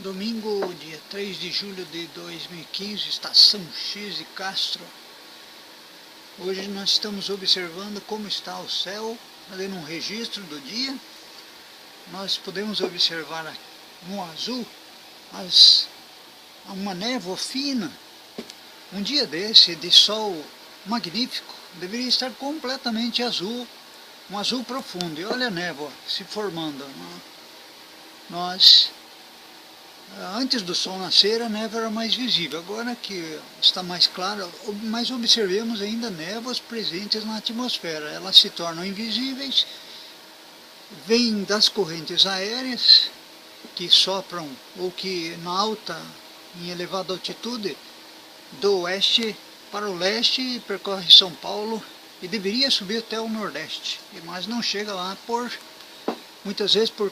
Domingo, dia 3 de julho de 2015, estação X de Castro. Hoje nós estamos observando como está o céu, fazendo um registro do dia. Nós podemos observar no azul uma névoa fina. Um dia desse de sol magnífico deveria estar completamente azul, um azul profundo. E olha a névoa se formando. Antes do sol nascer, a névoa era mais visível. Agora que está mais clara, mas observemos ainda névoas presentes na atmosfera. Elas se tornam invisíveis, vêm das correntes aéreas que sopram ou que em elevada altitude, do oeste para o leste, percorre São Paulo e deveria subir até o nordeste, mas não chega lá muitas vezes por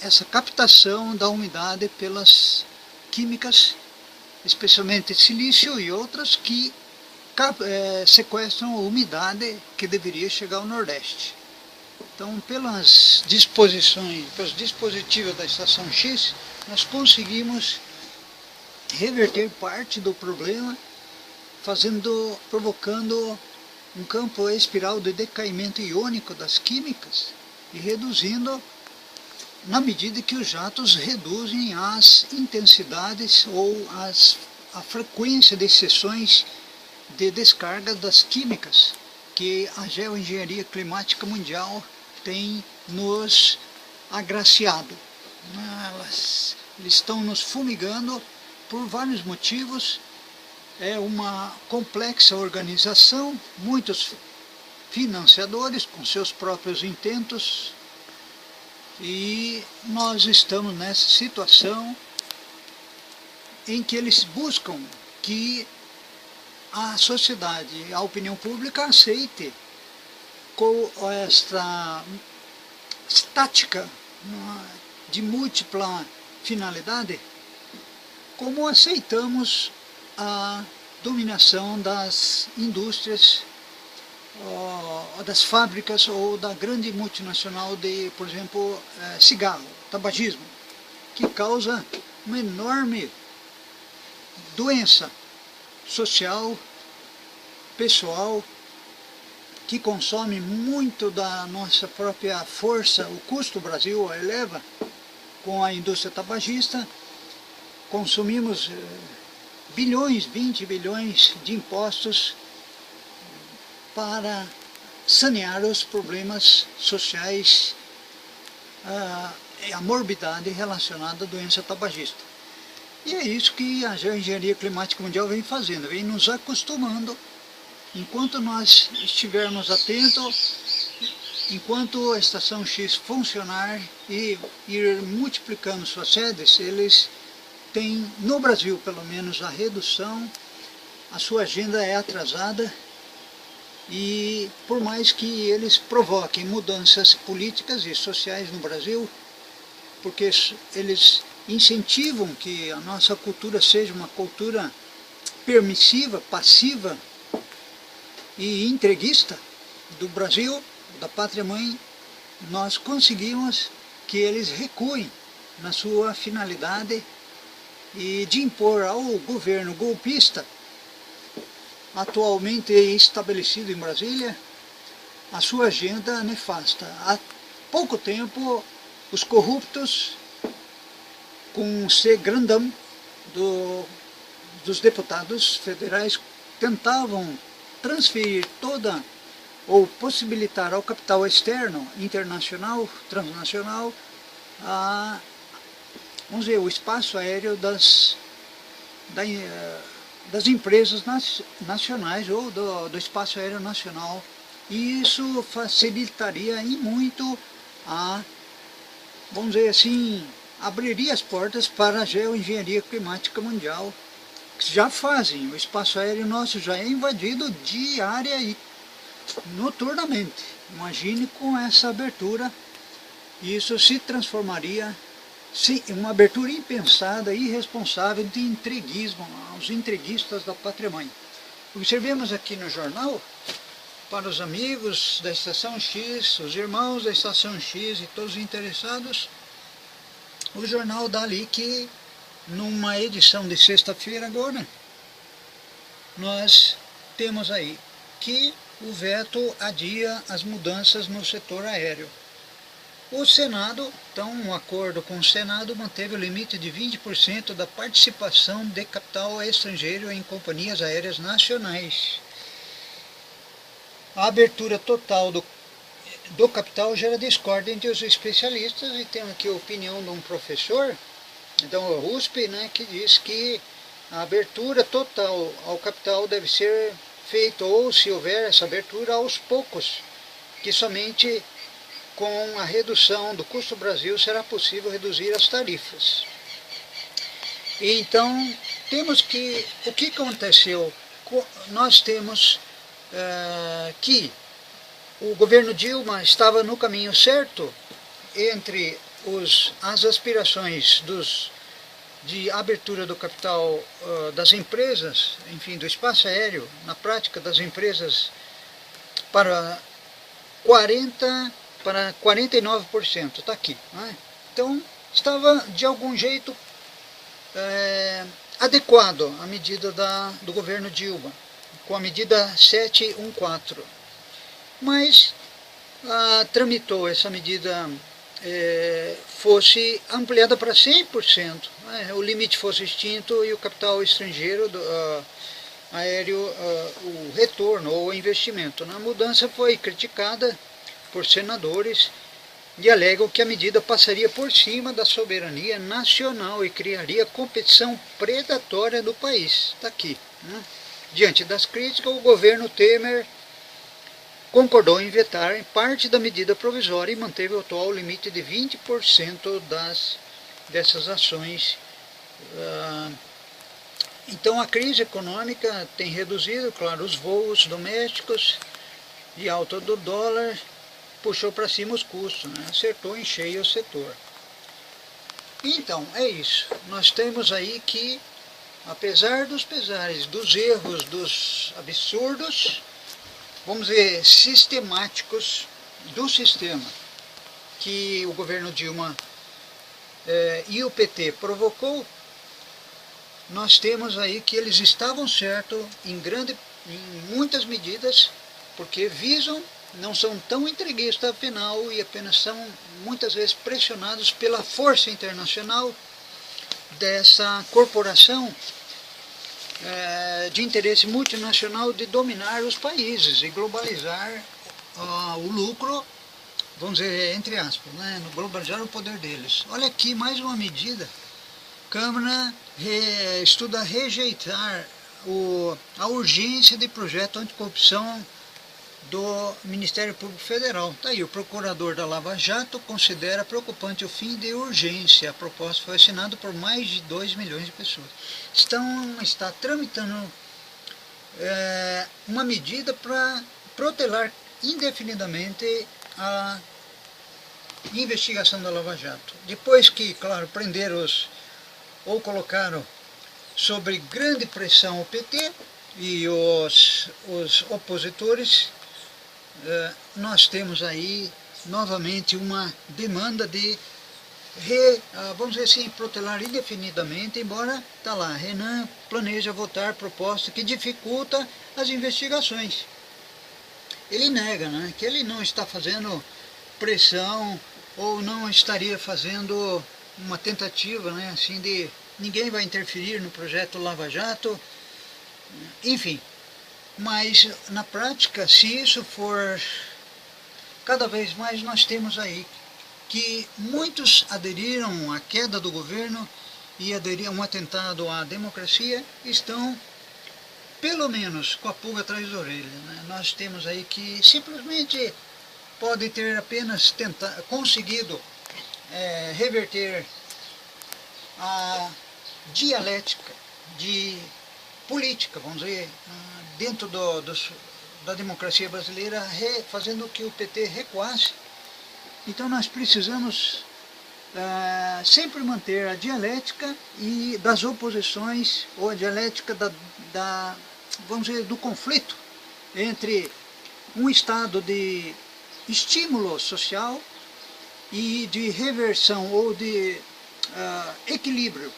essa captação da umidade pelas químicas, especialmente silício e outras que sequestram a umidade que deveria chegar ao nordeste. Então, pelos dispositivos da estação X, nós conseguimos reverter parte do problema, provocando um campo espiral de decaimento iônico das químicas e reduzindo na medida que os jatos reduzem as intensidades ou a frequência de sessões de descarga das químicas que a Geoengenharia Climática Mundial tem nos agraciado. Eles estão nos fumigando por vários motivos. É uma complexa organização, muitos financiadores com seus próprios intentos, e nós estamos nessa situação em que eles buscam que a sociedade, a opinião pública aceite com esta tática de múltipla finalidade, como aceitamos a dominação das indústrias, das fábricas ou da grande multinacional de, por exemplo, cigarro, tabagismo, que causa uma enorme doença social, pessoal, que consome muito da nossa própria força. O custo do Brasil eleva com a indústria tabagista. Consumimos bilhões, 20 bilhões de impostos para sanear os problemas sociais, a morbidade relacionada à doença tabagista. E é isso que a Geoengenharia Climática Mundial vem fazendo, vem nos acostumando. Enquanto nós estivermos atentos, enquanto a estação X funcionar e ir multiplicando suas sedes, eles têm, no Brasil pelo menos, a redução, a sua agenda é atrasada. E por mais que eles provoquem mudanças políticas e sociais no Brasil, porque eles incentivam que a nossa cultura seja uma cultura permissiva, passiva e entreguista do Brasil, da pátria-mãe, nós conseguimos que eles recuem na sua finalidade e de impor ao governo golpista atualmente estabelecido em Brasília a sua agenda nefasta. Há pouco tempo, os corruptos, com C grandão dos deputados federais, tentavam transferir ou possibilitar ao capital externo, internacional, transnacional, vamos dizer, o espaço aéreo das empresas nacionais ou do espaço aéreo nacional. E isso facilitaria e muito vamos dizer assim, abriria as portas para a Geoengenharia Climática Mundial, que já fazem. O espaço aéreo nosso já é invadido diária e noturnamente. Imagine com essa abertura, isso se transformaria em uma abertura impensada, irresponsável, de entreguismo aos entreguistas da pátria-mãe. Observemos aqui no jornal, para os amigos da Estação X, os irmãos da Estação X e todos os interessados, o jornal dá ali que numa edição de sexta-feira agora, nós temos aí que o veto adia as mudanças no setor aéreo. O Senado, então, um acordo com o Senado, manteve o limite de 20% da participação de capital estrangeiro em companhias aéreas nacionais. A abertura total do capital gera discórdia entre os especialistas, e tem aqui a opinião de um professor, então a USP, né, que diz que a abertura total ao capital deve ser feita, ou se houver essa abertura, aos poucos, que somente com a redução do custo Brasil será possível reduzir as tarifas. E então, temos que, o que aconteceu? Nós temos que o governo Dilma estava no caminho certo entre as aspirações de abertura do capital das empresas, enfim, do espaço aéreo, na prática das empresas, para 49%, está aqui. Né? Então, estava de algum jeito adequado à medida do governo Dilma, com a medida 714. Mas tramitou essa medida, fosse ampliada para 100%, né? O limite fosse extinto e o capital estrangeiro aéreo, o retorno ou o investimento. A mudança foi criticada por senadores e alegam que a medida passaria por cima da soberania nacional e criaria competição predatória do país. Está aqui. Né? Diante das críticas, o governo Temer concordou em vetar parte da medida provisória e manteve o atual limite de 20% dessas ações. Então a crise econômica tem reduzido, claro, os voos domésticos e alta do dólar puxou para cima os custos, né? Acertou em cheio o setor. Então, é isso. Nós temos aí que, apesar dos pesares, dos erros, dos absurdos, vamos dizer, sistemáticos do sistema que o governo Dilma e o PT provocou, nós temos aí que eles estavam certos em muitas medidas, porque visam, não são tão entreguistas afinal, e apenas são muitas vezes pressionados pela força internacional dessa corporação de interesse multinacional de dominar os países e globalizar o lucro, vamos dizer, entre aspas, né? Globalizar o poder deles. Olha aqui mais uma medida. Câmara estuda rejeitar a urgência de projeto anticorrupção do Ministério Público Federal. Está aí, o procurador da Lava Jato considera preocupante o fim de urgência. A proposta foi assinada por mais de 2 milhões de pessoas. Está tramitando uma medida para protelar indefinidamente a investigação da Lava Jato. Depois que, claro, prenderam ou colocaram sob grande pressão o PT e os opositores, nós temos aí novamente uma demanda de vamos dizer assim, protelar indefinidamente, embora está lá, Renan planeja votar proposta que dificulta as investigações. Ele nega, né, que ele não está fazendo pressão ou não estaria fazendo uma tentativa, né, assim, de ninguém vai interferir no projeto Lava Jato, enfim. Mas, na prática, se isso for, cada vez mais nós temos aí que muitos aderiram à queda do governo e aderiram a um atentado à democracia, estão, pelo menos, com a pulga atrás da orelha. Né? Nós temos aí que simplesmente pode ter apenas conseguido reverter a dialética de política, vamos dizer, dentro da democracia brasileira, fazendo que o PT recuasse. Então nós precisamos sempre manter a dialética e das oposições, ou a dialética vamos dizer, do conflito entre um estado de estímulo social e de reversão ou de equilíbrio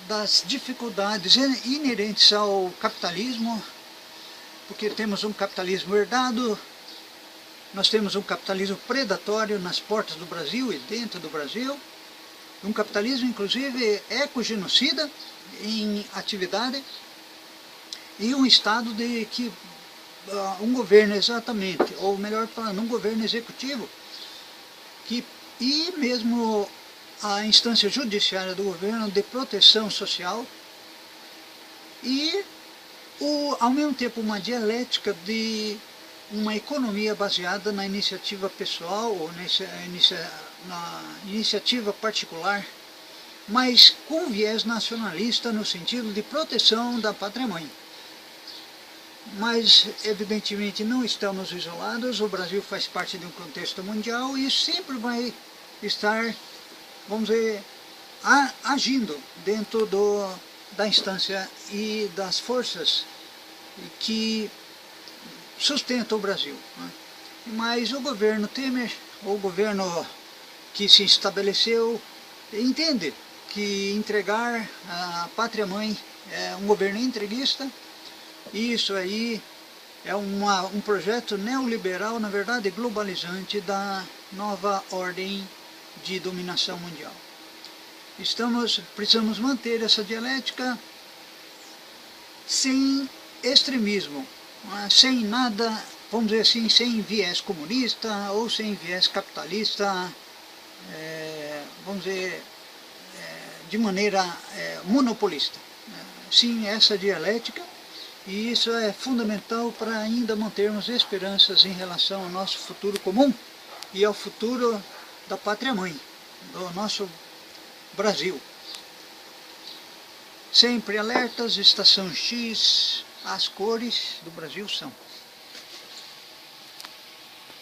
das dificuldades inerentes ao capitalismo, porque temos um capitalismo herdado, nós temos um capitalismo predatório nas portas do Brasil e dentro do Brasil, um capitalismo inclusive ecogenocida em atividade, e um Estado um governo exatamente, ou melhor falando, um governo executivo, e mesmo a instância judiciária do governo de proteção social, e ao mesmo tempo uma dialética de uma economia baseada na iniciativa pessoal, ou na iniciativa particular, mas com viés nacionalista no sentido de proteção da pátria-mãe. Mas, evidentemente, não estamos isolados, o Brasil faz parte de um contexto mundial e sempre vai estar, vamos dizer, agindo dentro da instância e das forças que sustentam o Brasil, né? Mas o governo Temer, o governo que se estabeleceu, entende que entregar a pátria-mãe é um governo entreguista. Isso aí é um projeto neoliberal, na verdade globalizante, da nova ordem de dominação mundial. Precisamos manter essa dialética sem extremismo, sem nada, vamos dizer assim, sem viés comunista ou sem viés capitalista, vamos dizer, de maneira monopolista. Sim, essa dialética. E isso é fundamental para ainda mantermos esperanças em relação ao nosso futuro comum e ao futuro da pátria-mãe, do nosso Brasil. Sempre alertas, estação X, as cores do Brasil são.